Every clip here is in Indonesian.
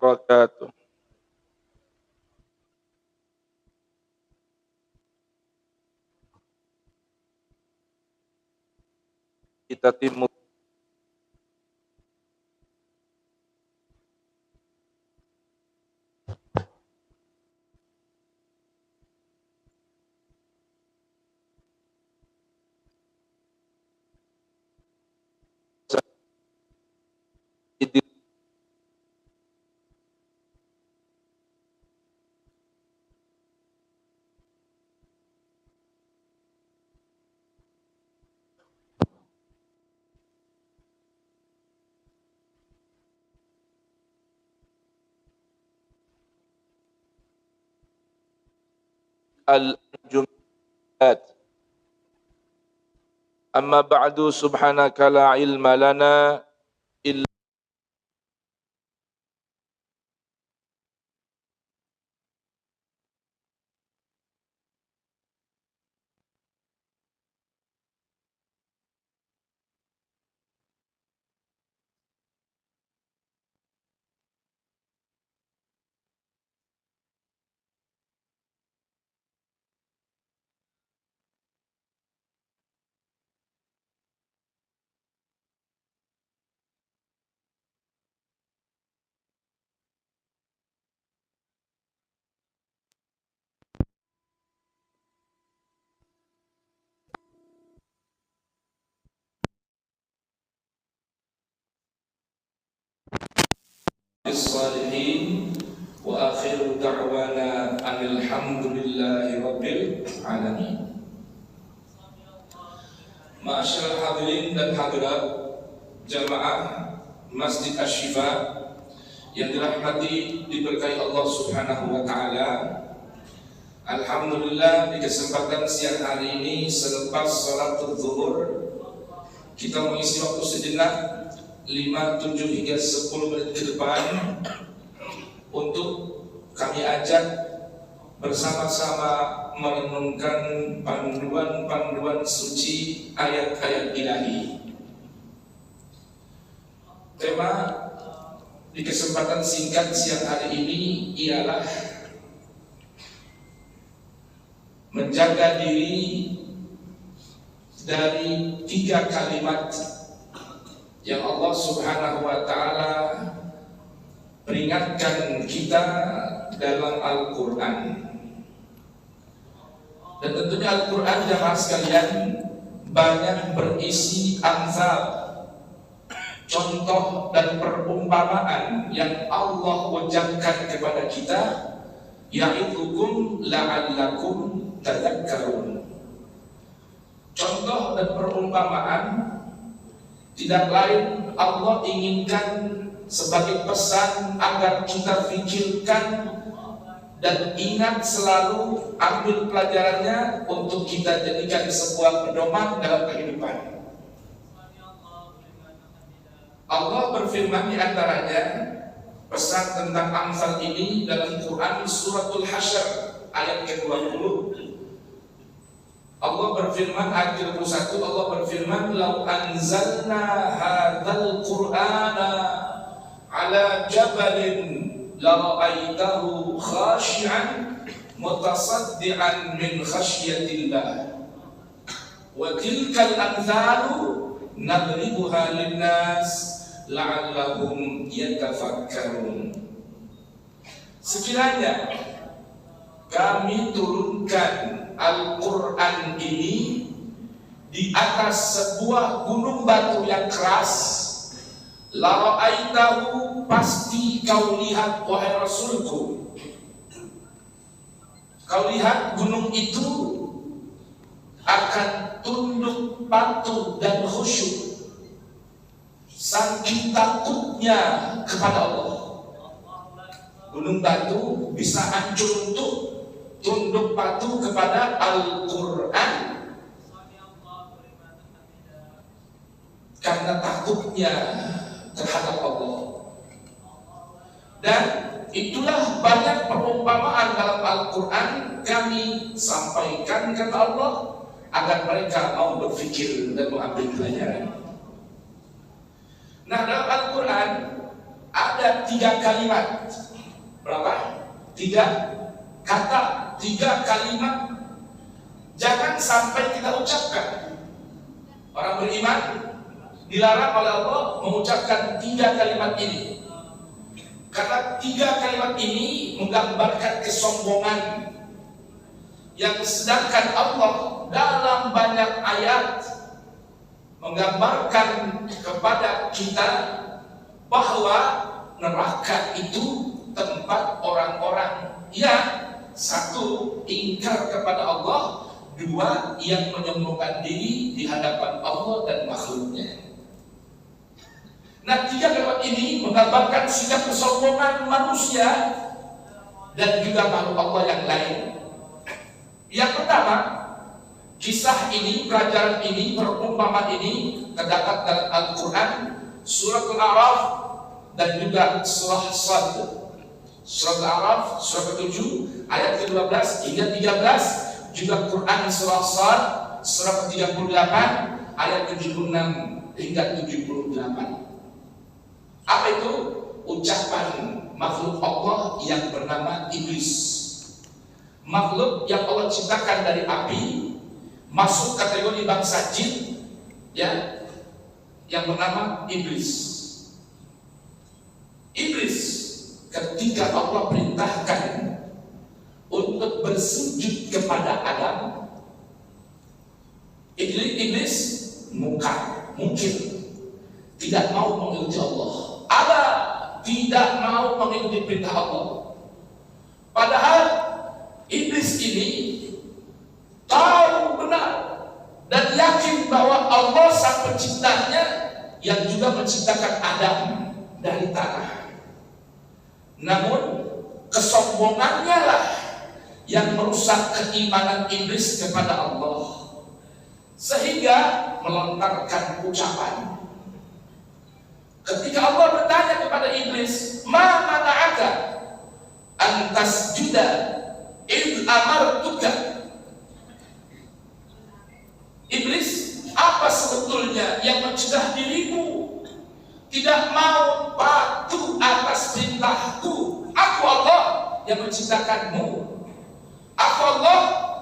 wabarakatuh. Kita timur al-anjumat. Amma ba'du, subhanaka la ilma lana illa bis-salihin wa akhiru da'wana alhamdulillahi rabbil alamin. Ma'asyiral hadirin dan hadirat jamaah Masjid Asy-Syifa yang dirahmati diberkahi Allah Subhanahu wa taala. Alhamdulillah, di kesempatan siang hari ini selepas salatul zuhur kita mengisi waktu sejenak 5, 7 hingga 10 menit ke depan untuk kami ajak bersama-sama merenungkan panduan-panduan suci ayat-ayat ilahi. Tema di kesempatan singkat siang hari ini ialah menjaga diri dari 3 kalimat yang Allah Subhanahu wa taala peringatkan kita dalam Al-Qur'an. Dan tentunya Al-Qur'an jamaah sekalian banyak berisi amsal, contoh dan perumpamaan yang Allah ucapkan kepada kita, ya'idukum la'allakum tadhakkarun. Contoh dan perumpamaan tidak lain Allah inginkan sebagai pesan agar kita fikirkan dan ingat selalu, ambil pelajarannya untuk kita jadikan sebuah pedoman dalam kehidupan. Allah berfirman di antaranya pesan tentang amsal ini dalam Quran suratul Hasyr ayat ke-20. Allah berfirman ayat 21, Allah berfirman, "Lau anzalna hadzal Qur'ana 'ala jabalin la ra'aitahu khashi'an mutasaddian min khasyatillah wa tilkal amthalu nadribuha linnas la'allahum yatafakkarun." Sekiranya kami turunkan Al-Quran ini di atas sebuah gunung batu yang keras, la ra'aitahu, pasti kau lihat wahai Rasulku, kau lihat gunung itu akan tunduk patuh dan khusyuk saking takutnya kepada Allah. Gunung batu bisa hancur untuk tunduk patuh kepada Al-Quran karena takutnya terhadap Allah. Dan itulah banyak perumpamaan dalam Al-Quran kami sampaikan kata Allah agar mereka mau berfikir dan mengambil pelajaran. Nah, dalam Al-Quran ada 3 kalimat. Berapa? 3 kata, 3 kalimat. Jangan sampai kita ucapkan. Orang beriman dilarang oleh Allah mengucapkan 3 kalimat ini. Karena 3 kalimat ini menggambarkan kesombongan. Yang sedangkan Allah dalam banyak ayat menggambarkan kepada kita bahwa neraka itu tempat orang-orang yang 1 ingkar kepada Allah, 2 yang menyombongkan diri di hadapan Allah dan makhluknya. Nah, 3 kalimat ini menggambarkan sikap kesombongan manusia dan juga makhluk Allah yang lain. Yang pertama, kisah ini, pelajaran ini, perumpamaan ini terdapat dalam Al-Quran, Surat Al-A'raf dan juga Surah Sad. Surat Al-A'raf, Surah ke-7, ayat ke-12 hingga 13, juga Quran Surah Sad, Surah ke-38, ayat ke-76 hingga 78. Apa itu? Ucapan makhluk Allah yang bernama iblis. Makhluk yang Allah ciptakan dari api, masuk kategori bangsa jin, ya, yang bernama iblis. Iblis ketika Allah perintahkan untuk bersujud kepada Adam, iblis mungkin tidak mau mengikuti Allah. Ada tidak mau mengikuti perintah Allah. Padahal iblis ini tahu benar dan yakin bahwa Allah sang penciptanya yang juga menciptakan Adam dari tanah. Namun kesombongannya lah yang merusak keimanan iblis kepada Allah, sehingga melontarkan ucapan. Ketika Allah bertanya kepada iblis, "Ma mana'aka an tasjuda id amartuka?" Iblis, apa sebetulnya yang mencegah dirimu tidak mau patuh atas perintahku? Aku Allah yang menciptakanmu, aku Allah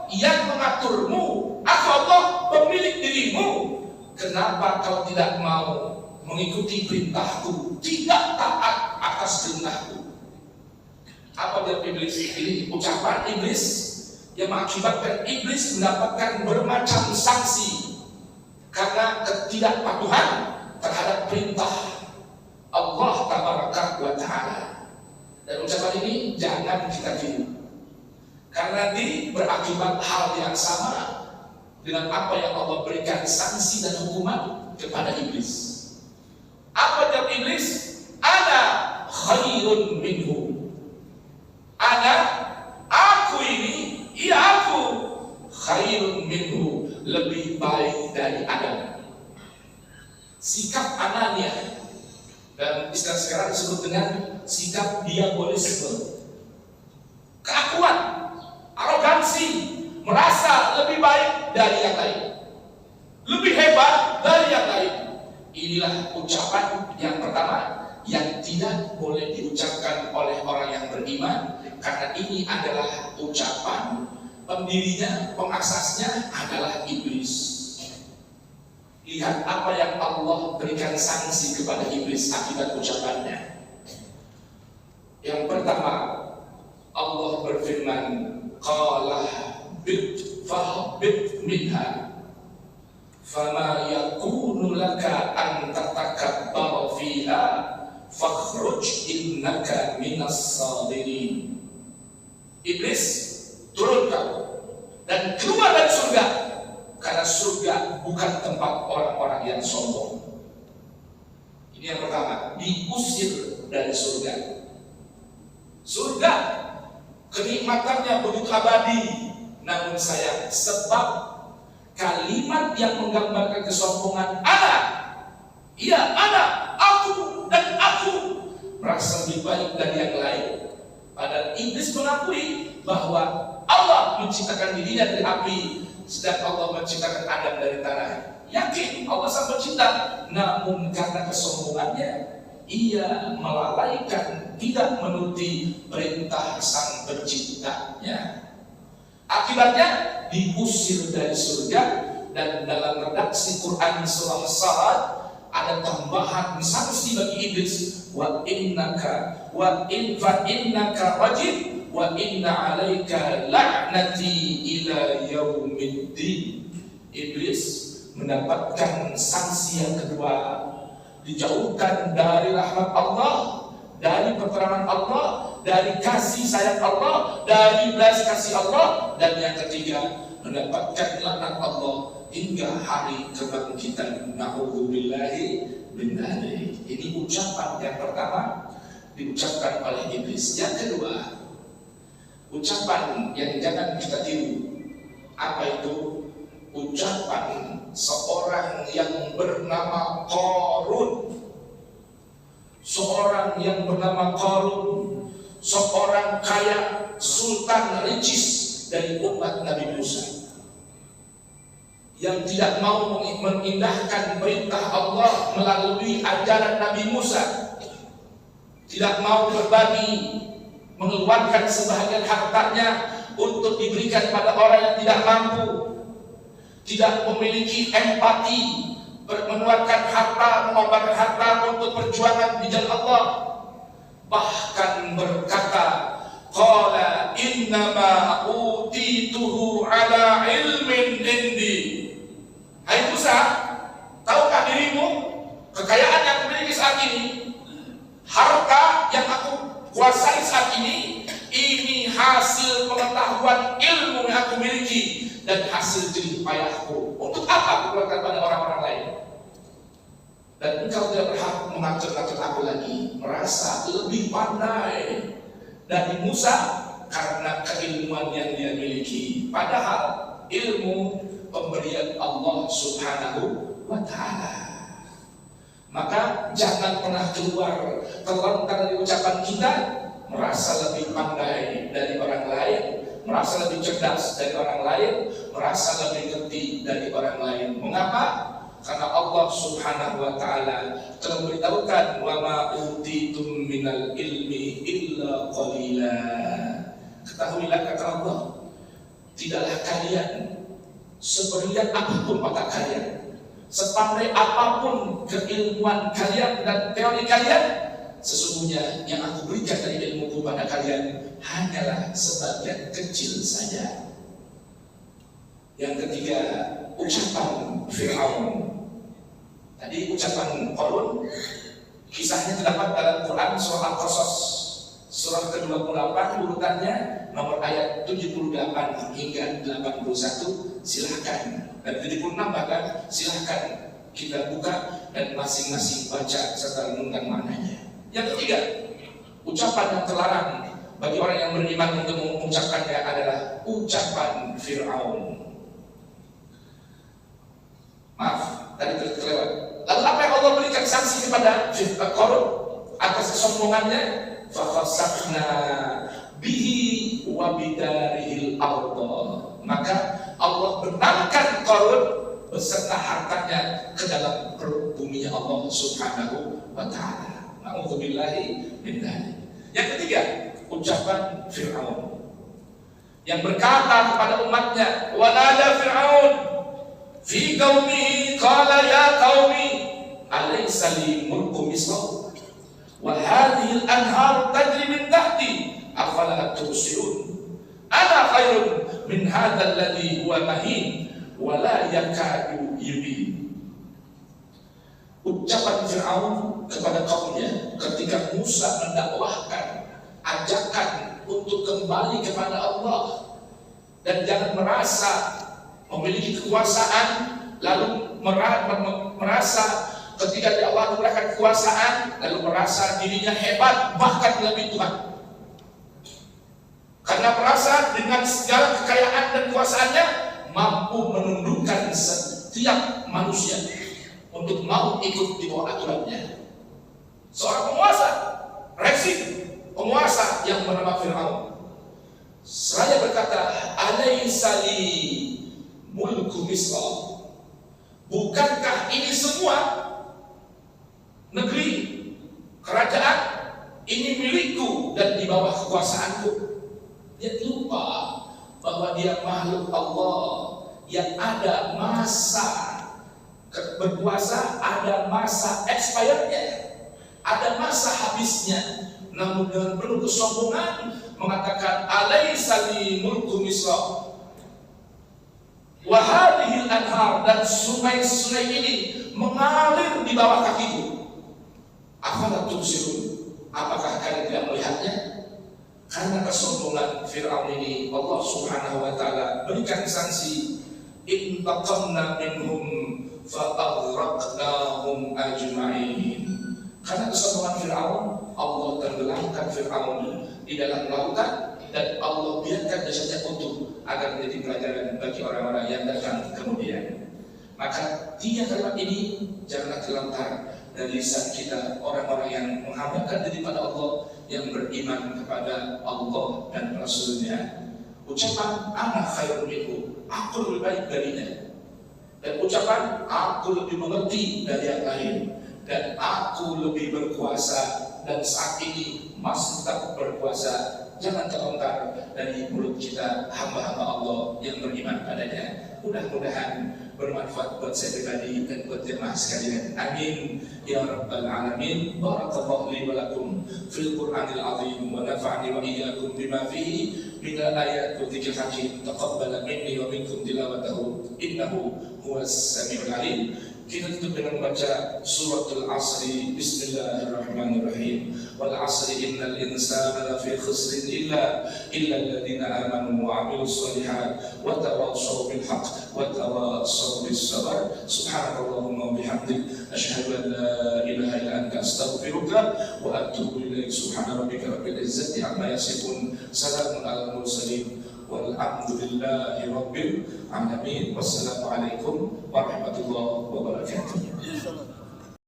yang mengaturmu, aku Allah pemilik dirimu. Kenapa kau tidak mau mengikuti perintahku, tidak taat atas perintahku? Apa jawab iblis? Ini ucapan iblis yang mengakibatkan iblis mendapatkan bermacam sanksi karena ketidakpatuhan terhadap perintah Allah Tabaraka wa Ta'ala. Dan ucapan ini jangan kita tiru, karena nanti berakibat hal yang sama dengan apa yang Allah berikan sanksi dan hukuman kepada iblis. Apa jawab iblis? Ana khairun minhu. Aku ini, iya aku khairun minhu, lebih baik dari Adam. Sikap anania dan istilah sekarang disebut dengan sikap diabolisme, keakuan, arogansi, merasa lebih baik dari yang lain, lebih hebat dari yang lain. Inilah ucapan yang pertama yang tidak boleh diucapkan oleh orang yang beriman, karena ini adalah ucapan pendirinya, pengasasnya adalah iblis. Lihat apa yang Allah berikan sanksi kepada iblis akibat ucapannya. Yang pertama, Allah berfirman, qala bit minha fama yakunu laka an tatakabbara fiha fakhruj innaka minas sadirin. Iblis, turun kamu dan keluar dari surga, karena surga bukan tempat orang-orang yang sombong. Ini yang pertama, diusir dari surga. Surga kenikmatannya begitu abadi, namun sayang, sebab kalimat yang menggambarkan kesombongan, aku dan aku merasa lebih baik dari yang lain, Iblis mengakui bahwa Allah menciptakan dirinya dari api, sedang Allah menciptakan Adam dari tanah. Yakin Allah sang pencipta, namun karena kesombongannya ia melalaikan, tidak menuruti perintah sang penciptanya. Akibatnya diusir dari surga. Dan dalam redaksi Quran surah As-Sad ada tambahan sanksi bagi iblis, wa innaka rajim wa inna 'alaika la'nati ila yaumiddin. Iblis mendapatkan sanksi yang kedua, dijauhkan dari rahmat Allah, dari pertolongan Allah, dari kasih sayang Allah, dari belas kasih Allah, dan yang ketiga mendapatkan laknat Allah hingga hari kebangkitan. Na'udzubillahi min dzalik. Ini ucapan yang pertama diucapkan oleh iblis. Yang kedua, ucapan yang jangan kita tiru. Apa itu? Ucapan seorang yang bernama Qarun. Seorang yang bernama Qarun, seorang kaya, sultan ricis dari umat Nabi Musa, yang tidak mau mengindahkan perintah Allah melalui ajaran Nabi Musa, tidak mau berbagi, mengeluarkan sebahagian hartanya untuk diberikan pada orang yang tidak mampu, tidak memiliki empati, mengeluarkan harta, mengorbankan harta untuk perjuangan di jalan Allah, bahkan berkata, qala innama utituhu ala ilmin indi. Hai Musa, tahukah dirimu kekayaan yang kumiliki saat ini, harta yang aku kuasai saat ini hasil pengetahuan ilmu yang aku miliki dan hasil jerih payahku. Untuk apa aku keluarkan pada orang-orang lain? Dan engkau tidak berhak mengatur-atur aku lagi, merasa lebih pandai dari Musa karena keilmuan yang dia miliki. Padahal ilmu pemberian Allah Subhanahu wa ta'ala. Maka jangan pernah keluar terlontar dari ucapan kita merasa lebih pandai dari orang lain, merasa lebih cerdas dari orang lain, merasa lebih ngerti dari orang lain. Mengapa? Karena Allah Subhanahu wa ta'ala telah memberitahukan, wa ma utitum minal ilmi illa qalila. Ketahuilah, kata Allah, tidaklah kalian sebrilian apapun otak kalian, sepandai apapun keilmuan kalian dan teori kalian, sesungguhnya yang aku berikan dari ilmu kepada kalian hanyalah sebagian kecil saja. Yang ketiga, ucapan Fir'aun. Tadi ucapan Qarun, kisahnya terdapat dalam Quran surah Al-Qasas, surah ke-28, urutannya nomor ayat 78 hingga 81. Silahkan, dan 76 bahkan silahkan kita buka dan masing-masing baca serta renungkan maknanya. Yang ketiga, ucapan yang terlarang bagi orang yang beriman untuk mengucapkannya adalah ucapan Fir'aun. Maaf, tadi terlewat. Lalu apa yang Allah berikan sanksi kepada Qarun atas kesombongannya? Fakhasafna bihi wa bidarihil ardh. Maka Allah benamkan Qarun beserta hartanya ke dalam perut bumi Allah Subhanahu wa ta'ala. Na'udzubillahi min dzalik. Yang ketiga, ucapan Fir'aun yang berkata kepada umatnya, wa nada Fir'aun fi qaumihi qala ya qaumi alaysa li mulku misr wa hadhihi al-anhar tajri min tahti afala tubsirun ana khairun min hadzal ladzi huwa mahin wa la yakadu yubin. Ucapan Fir'aun kepada kaumnya ketika Musa mendakwahkan ajakan untuk kembali kepada Allah dan jangan merasa memiliki kekuasaan, lalu merasa ketika Allah memberikan kekuasaan lalu merasa dirinya hebat bahkan lebih Tuhan. Karena merasa dengan segala kekayaan dan kekuasaannya mampu menundukkan setiap manusia untuk mau ikut di bawah aturannya. Seorang penguasa, rezim, penguasa yang bernama Fir'aun. Seraya berkata, "Alaisa li mulku Misra?" Bukankah ini semua negeri, kerajaan ini milikku dan di bawah kekuasaanku? Dia lupa bahwa dia makhluk Allah yang ada masa berkuasa, ada masa expirednya, ada masa habisnya. Namun dengan penuh kesombongan mengatakan, "Alaisa li mulku Misra wa hadhil anhar," dan sungai-sungai ini mengalir di bawah kakiku. Afala tubsirun, apakah kalian tidak melihatnya? Karena kesombongan Fir'aun ini, Allah Subhanahu wa taala berikan sanksi, intaqamna minhum fa aghraqnahum ajma'in. Karena kesombongan Fir'aun, Allah tenggelamkan Fir'aun di dalam lautan dan Allah biarkan jasadnya utuh agar menjadi pelajaran bagi orang-orang yang datang kemudian. Maka 3 kalimat ini janganlah terlontar dari lisan kita, orang-orang yang menghambakan diri pada Allah, yang beriman kepada Allah dan Rasulnya. Ucapan ana khairun minhu, aku lebih baik darinya, dan ucapan aku lebih mengerti dari yang lain, dan aku lebih berkuasa dan saat ini masih tetap berkuasa. Jangan terlontar dari mulut kita, hamba-hamba Allah yang beriman padanya. Mudah-mudahan bermanfaat buat saya pribadi dan buat jemaah sekalian. Amin ya rabbal alamin. Barakallahu li wa lakum fil Qur'anil azim wa nafa'ani wa iyyakum bima fihi min al-ayat wa dzikril hakim. Taqabbal minni wa minkum tilawatahu innahu huwas samiul alim. Kita tutup dengan membaca suratul Asri. Bismillahirrahmanirrahim. Wal asri innal insana lafi khusrin illa alladziina amanu wa 'amilus shalihat wa tawassaw bil haqq wa tawassaw bis sabr. Subhanakallahumma wa bihamdik asyhadu an la ilaha illa anta astaghfiruka wa atubu ilaik. Subhana rabbika rabbil izzati amma yasifun. Salamun alal mursalin. Walhamdulillahi rabbil alamin. Wassalamualaikum warahmatullahi wabarakatuh.